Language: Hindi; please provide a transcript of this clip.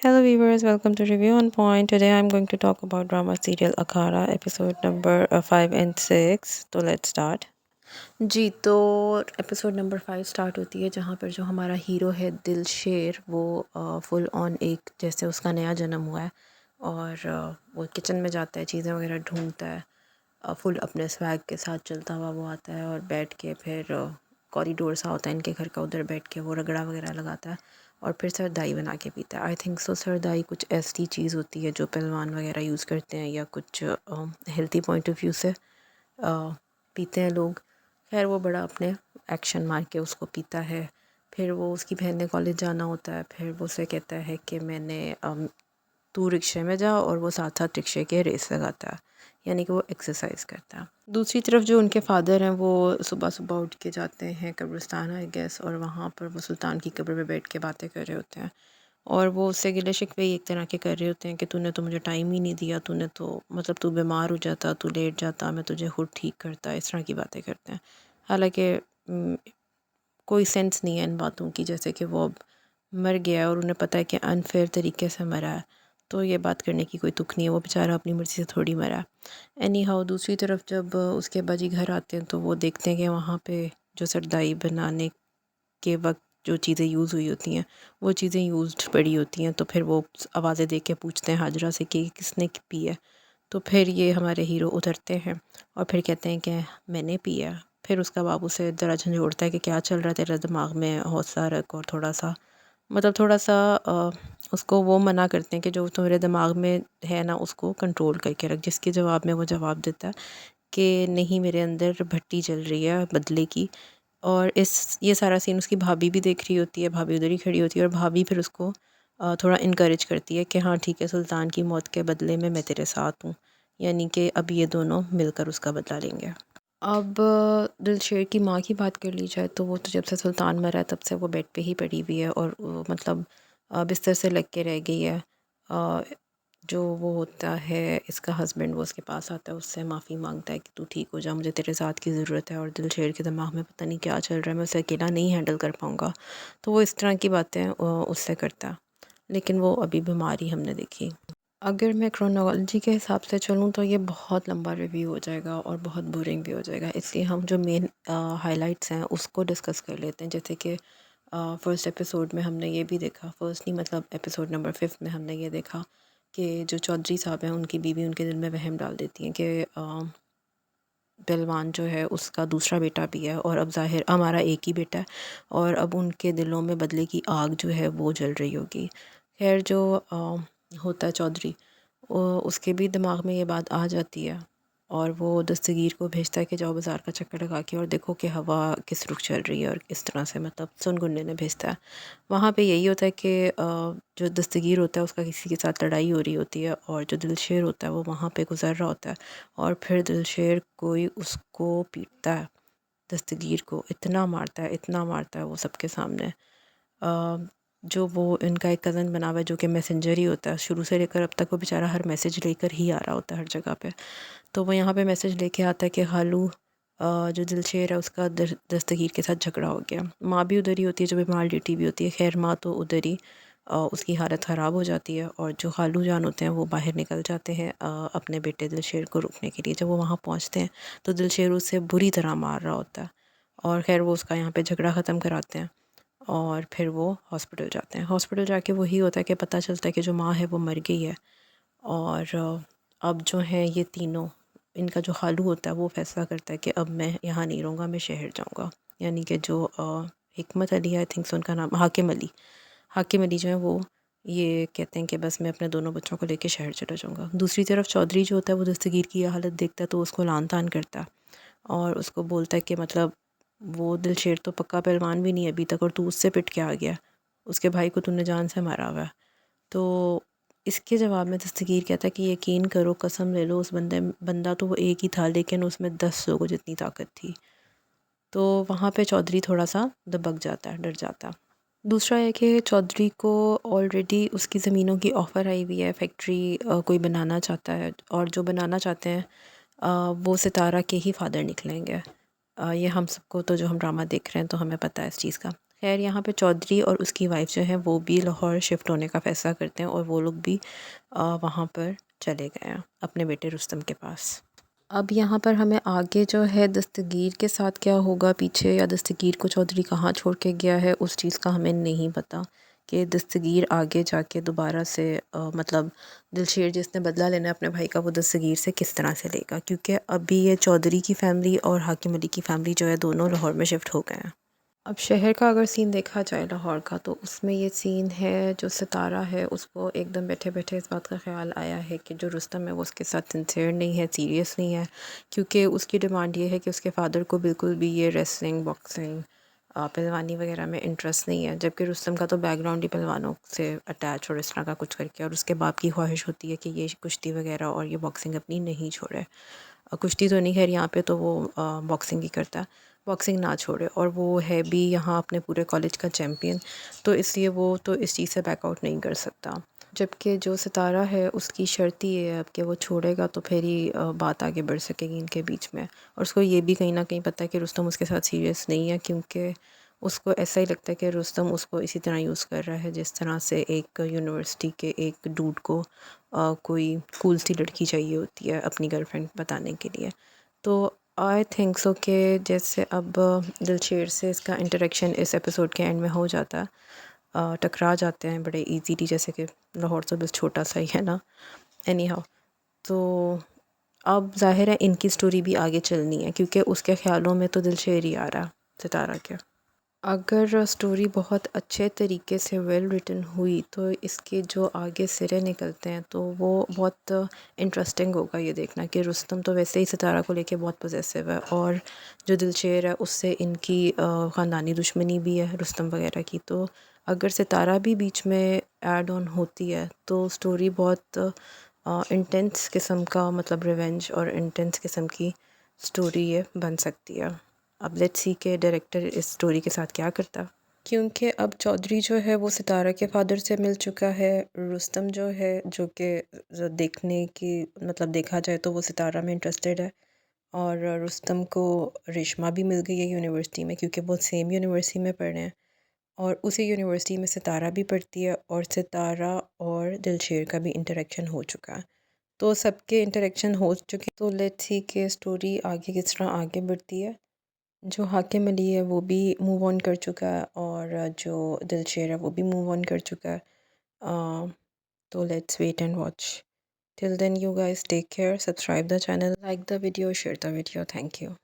Hello viewers, welcome to Review on Point. Today I'm going to talk about drama serial Akhara episode number 5 and 6. तो let's start. जी तो एपिसोड नंबर 5 स्टार्ट होती है जहाँ पर जो हमारा हीरो है दिलशेर वो फुल ऑन एक जैसे उसका नया जन्म हुआ है और वो किचन में जाता है, चीज़ें वगैरह ढूंढता है, फुल अपने स्वैग के साथ चलता हुआ वो आता है और बैठ के फिर कॉरिडोर सा होता है इनके घर का, उधर बैठ के वो रगड़ा वगैरह लगाता है और फिर सरदाई बना के पीता है। आई थिंक सो सरदाई कुछ ऐसी चीज़ होती है जो पहलवान वगैरह यूज़ करते हैं या कुछ हेल्थी पॉइंट ऑफ व्यू से पीते हैं लोग। खैर वो बड़ा अपने एक्शन मार के उसको पीता है। फिर वो उसकी बहन ने कॉलेज जाना होता है, फिर वो उसे कहता है कि तू रिक्शे में जा, और वो साथ साथ रिक्शे के रेस लगाता है, यानी कि वो एक्सरसाइज करता है। दूसरी तरफ जो उनके फादर हैं वो सुबह सुबह उठ के जाते हैं कब्रिस्तान आई गेस, और वहाँ पर वो सुल्तान की कब्र पे बैठ के बातें कर रहे होते हैं और वो उससे गिले शिकवे एक तरह के कर रहे होते हैं कि तूने तो मुझे टाइम ही नहीं दिया, तूने तो मतलब तू बीमार हो जाता, तू लेट जाता, मैं तुझे खुद ठीक करता, इस तरह की बातें करते हैं। हालांकि कोई सेंस नहीं है इन बातों की, जैसे कि वो अब मर गया है और उन्हें पता है कि अनफेयर तरीके से मरा है, तो ये बात करने की कोई तुक नहीं है, वो बेचारा अपनी मर्ज़ी से थोड़ी मरा है। एनी हाउ दूसरी तरफ जब उसके बाजी घर आते हैं तो वो देखते हैं कि वहाँ पे जो सरदाई बनाने के वक्त जो चीज़ें यूज़ हुई होती हैं वो चीज़ें यूज्ड पड़ी होती हैं। तो फिर वो आवाज़ें दे के पूछते हैं हाजरा से कि किसने पी है। तो फिर ये हमारे हीरो उतरते हैं और फिर कहते हैं कि मैंने पिया। फिर उसका बाबू से ज़रा झंझोड़ता है कि क्या चल रहा है तेरा दिमाग में, हौसला रख और थोड़ा सा मतलब थोड़ा सा उसको वो मना करते हैं कि जो तुम्हारे दिमाग में है ना उसको कंट्रोल करके रख। जिसके जवाब में वो जवाब देता है कि नहीं, मेरे अंदर भट्टी चल रही है बदले की। और ये सारा सीन उसकी भाभी भी देख रही होती है, भाभी उधर ही खड़ी होती है और भाभी फिर उसको थोड़ा इनकरेज करती है कि हाँ ठीक है, सुल्तान की मौत के बदले में मैं तेरे साथ हूँ, यानी कि अब ये दोनों मिलकर उसका बदला लेंगे। अब दिलशेर की माँ की बात कर ली जाए तो वो तो जब से सुल्तान मरा है तब से वो बेड पे ही पड़ी हुई है और मतलब बिस्तर से लग के रह गई है। अ, जो वो होता है इसका हस्बैंड, वो उसके पास आता है, उससे माफ़ी मांगता है कि तू ठीक हो जा, मुझे तेरे साथ की ज़रूरत है। और दिलशेर के दिमाग में पता नहीं क्या चल रहा है, मैं उसे अकेला नहीं हैंडल कर पाऊँगा, तो वो इस तरह की बातें उससे करता है। लेकिन वो अभी बीमारी हमने देखी। अगर मैं क्रोनोलॉजी के हिसाब से चलूँ तो ये बहुत लंबा रिव्यू हो जाएगा और बहुत बोरिंग भी हो जाएगा, इसलिए हम जो मेन हाइलाइट्स हैं उसको डिस्कस कर लेते हैं। जैसे कि फ़र्स्ट एपिसोड में हमने ये भी देखा, फ़र्स्ट नहीं मतलब एपिसोड नंबर 5 में हमने ये देखा कि जो चौधरी साहब हैं उनकी बीवी उनके दिल में वहम डाल देती हैं कि पहलवान जो है उसका दूसरा बेटा भी है और अब ज़ाहिर हमारा एक ही बेटा है और अब उनके दिलों में बदले की आग जो है वो जल रही होगी। खैर जो होता है चौधरी, उसके भी दिमाग में ये बात आ जाती है और वो दस्तगीर को भेजता है कि जाओ बाज़ार का चक्कर लगा के और देखो कि हवा किस रुख चल रही है, और इस तरह से मतलब सुनगुन्ने ने भेजता है। वहाँ पे यही होता है कि जो दस्तगीर होता है उसका किसी के साथ लड़ाई हो रही होती है और जो दिलशेर होता है वो वहाँ पे गुज़र रहा होता है और फिर दिलशेर कोई उसको पीटता है, दस्तगीर को इतना मारता है वो सबके सामने। जो वो इनका एक कज़न बना हुआ है जो कि मैसेंजर ही होता है, शुरू से लेकर अब तक वो बेचारा हर मैसेज लेकर ही आ रहा होता है हर जगह पे। तो वो यहाँ पे मैसेज लेके आता है कि खालू जो दिलशेर है उसका दस्तगीर के साथ झगड़ा हो गया। माँ भी उधर ही होती है जो बीमार लेटी भी होती है। खैर माँ तो उधर ही उसकी हालत ख़राब हो जाती है और जो खालू जान होते हैं वो बाहर निकल जाते हैं अपने बेटे दिलशेर को रोकने के लिए। जब वो वहाँ पहुँचते हैं तो दिलशेर उसे बुरी तरह मार रहा होता है और खैर वो उसका यहाँ पे झगड़ा ख़त्म कराते हैं और फिर वो हॉस्पिटल जाते हैं। हॉस्पिटल जाके वही होता है कि पता चलता है कि जो माँ है वो मर गई है और अब जो है ये तीनों, इनका जो खालू होता है वो फ़ैसला करता है कि अब मैं यहाँ नहीं रहूँगा, मैं शहर जाऊँगा। यानी कि जो हिकमत अली, आई थिंक सो उनका नाम, हाकिम अली जो है वो ये कहते हैं कि बस मैं अपने दोनों बच्चों को लेके शहर चला जाऊँगा। दूसरी तरफ चौधरी जो होता है वो दस्तगीर की ये हालत देखता है तो उसको लान तान करता है और उसको बोलता है कि मतलब वो दिलशेर तो पक्का पहलवान भी नहीं है अभी तक और तू उससे पिट के आ गया, उसके भाई को तूने जान से मारा हुआ है। तो इसके जवाब में दस्तगीर कहता है कि यकीन करो, कसम ले लो, उस बंदा तो वो एक ही था लेकिन उसमें 10 लोगों जितनी ताकत थी। तो वहाँ पे चौधरी थोड़ा सा दबक जाता है, डर जाता है। दूसरा है कि चौधरी को ऑलरेडी उसकी ज़मीनों की ऑफ़र आई हुई है, फैक्ट्री कोई बनाना चाहता है और जो बनाना चाहते हैं वो सितारा के ही फादर निकलेंगे। ये हम सबको तो जो हम ड्रामा देख रहे हैं तो हमें पता है इस चीज़ का। खैर यहाँ पे चौधरी और उसकी वाइफ जो है वो भी लाहौर शिफ्ट होने का फ़ैसला करते हैं और वो लोग भी वहाँ पर चले गए हैं अपने बेटे रुस्तम के पास। अब यहाँ पर हमें आगे जो है दस्तगीर के साथ क्या होगा पीछे, या दस्तगीर को चौधरी कहाँ छोड़ के गया है, उस चीज़ का हमें नहीं पता कि दस्तगीर आगे जाके दोबारा से मतलब दिलशेर जिसने बदला लेना है अपने भाई का, वो दस्तगीर से किस तरह से लेगा, क्योंकि अभी ये चौधरी की फ़ैमिली और हाकिम अली की फ़ैमिली जो है दोनों लाहौर में शिफ्ट हो गए हैं। अब शहर का अगर सीन देखा जाए लाहौर का, तो उसमें ये सीन है जो सितारा है उसको एकदम बैठे बैठे इस बात का ख्याल आया है कि जो रुस्तम है वो उसके साथ सिंसियर नहीं है, सीरियस नहीं है, क्योंकि उसकी डिमांड ये है कि उसके फादर को बिल्कुल भी ये रेसलिंग, बॉक्सिंग, पहलवानी वगैरह में इंटरेस्ट नहीं है, जबकि रुस्तम का तो बैकग्राउंड ही पहलवानों से अटैच और इस तरह का कुछ करके, और उसके बाप की ख्वाहिश होती है कि ये कुश्ती वगैरह और ये बॉक्सिंग अपनी नहीं छोड़े। कुश्ती तो नहीं, खैर यहाँ पे तो वो बॉक्सिंग ही करता है, बॉक्सिंग ना छोड़े, और वो है भी यहाँ अपने पूरे कॉलेज का चैम्पियन, तो इसलिए वो तो इस चीज़ से बैकआउट नहीं कर सकता। जबकि जो सितारा है उसकी शर्त ही है अब कि वो छोड़ेगा तो फिर ही बात आगे बढ़ सकेगी इनके बीच में, और उसको ये भी कहीं ना कहीं पता है कि रुस्तम उसके साथ सीरियस नहीं है, क्योंकि उसको ऐसा ही लगता है कि रुस्तम उसको इसी तरह यूज़ कर रहा है जिस तरह से एक यूनिवर्सिटी के एक डूड को कोई कूल सी लड़की चाहिए होती है अपनी गर्लफ्रेंड बताने के लिए। तो आई थिंक सो कि जैसे अब दिलशेर से इसका इंटरेक्शन इस एपिसोड के एंड में हो जाता है, टकरा जाते हैं बड़े इजीली, जैसे कि लाहौर तो बस छोटा सा ही है ना, एनी हाउ। तो अब ज़ाहिर है इनकी स्टोरी भी आगे चलनी है, क्योंकि उसके ख्यालों में तो दिलशेर ही आ रहा सितारा के। अगर स्टोरी बहुत अच्छे तरीके से वेल रिटन हुई तो इसके जो आगे सिरे निकलते हैं तो वो बहुत इंटरेस्टिंग होगा ये देखना कि रुस्तम तो वैसे ही सितारा को लेके बहुत पॉसेसिव है, और जो दिलशेर है उससे इनकी ख़ानदानी दुश्मनी भी है रुस्तम वगैरह की। तो अगर सितारा भी बीच में ऐड ऑन होती है तो स्टोरी बहुत इंटेंस किस्म का, मतलब रिवेंज और इंटेंस किस्म की स्टोरी ये बन सकती है। अब लेट्स सी के डायरेक्टर इस स्टोरी के साथ क्या करता, क्योंकि अब चौधरी जो है वो सितारा के फादर से मिल चुका है, रुस्तम जो है जो कि देखने की मतलब देखा जाए तो वो सितारा में इंटरेस्टेड है, और रुस्तम को रेशमा भी मिल गई है यूनिवर्सिटी में, क्योंकि वो सेम यूनिवर्सिटी में पढ़ रहे हैं, और उसी यूनिवर्सिटी में सितारा भी पढ़ती है, और सितारा और दिलशेर का भी इंटरेक्शन हो चुका है, तो सबके इंटरेक्शन हो चुके, तो लेट्स सी के स्टोरी आगे किस तरह आगे बढ़ती है। जो हाकिम अली है वो भी मूव ऑन कर चुका है, और जो दिलशेर है वो भी मूव ऑन कर चुका है। तो let's wait and watch. Till then you guys take care, subscribe the channel, like the video, share the video. Thank you.